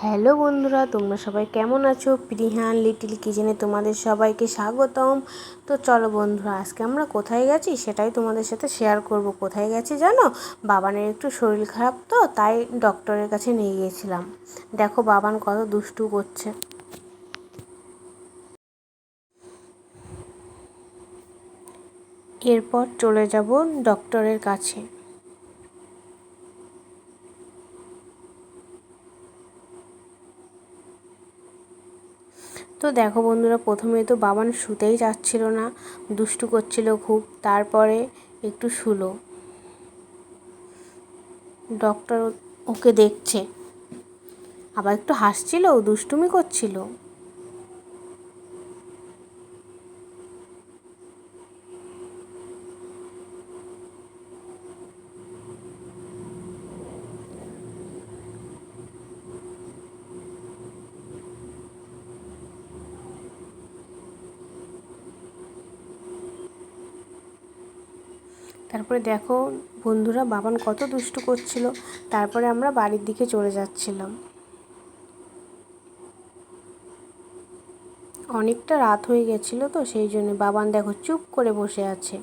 Hello বন্ধুরা, তোমরা সবাই কেমন আছো? প্রিহান লিটিল কিচেনে তোমাদের সবাইকে স্বাগতম। তো চলো বন্ধুরা, আজকে আমরা কোথায় গেছি সেটাই তোমাদের সাথে শেয়ার করব। কোথায় গেছি জানো? বাবানের একটু শরীর খারাপ, তো তাই ডক্টরের কাছে নিয়ে গিয়েছিলাম। দেখো বাবান কত দুষ্টু করছে। এরপর চলে যাব ডক্টরের কাছে। তো দেখো বন্ধুরা, প্রথমে তো বাবান শুতেই যাচ্ছিল না, দুষ্টু করছিল খুব। তারপরে একটু শুলো। ডক্টর ওকে দেখছে, আবার একটু হাসছিল, দুষ্টুমি করছিল। তারপরে দেখো বন্ধুরা, বাবান কত দুষ্টু করছিল। তারপরে আমরা বাড়ির দিকে চলে যাচ্ছিলাম। অনেকটা রাত হয়ে গেছিলো, তো সেই জন্য বাবান দেখো চুপ করে বসে আছে।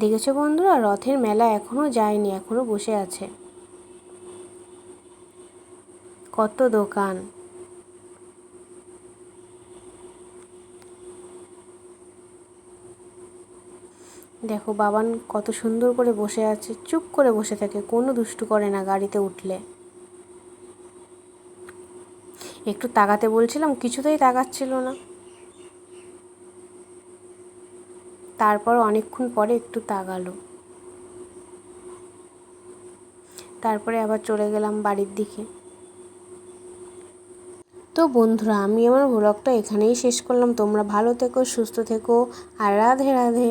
দেখেছো বন্ধুরা, রথের মেলা এখনো যায়নি, এখনো বসে আছে। কত দোকান। দেখো বাবান কত সুন্দর করে বসে আছে, চুপ করে বসে থাকে, কোনো দুষ্টু করে না গাড়িতে উঠলে। একটু তাকাতে বলছিলাম, কিছুতেই তাকাচ্ছিল না। তারপর অনেকক্ষণ পরে একটু তাকালো। তারপরে আবার চলে গেলাম বাড়ির দিকে। তো বন্ধুরা, আমি আমার ব্লগটা এখানেই শেষ করলাম। তোমরা ভালো থেকো, সুস্থ থেকো, আর রাধে রাধে।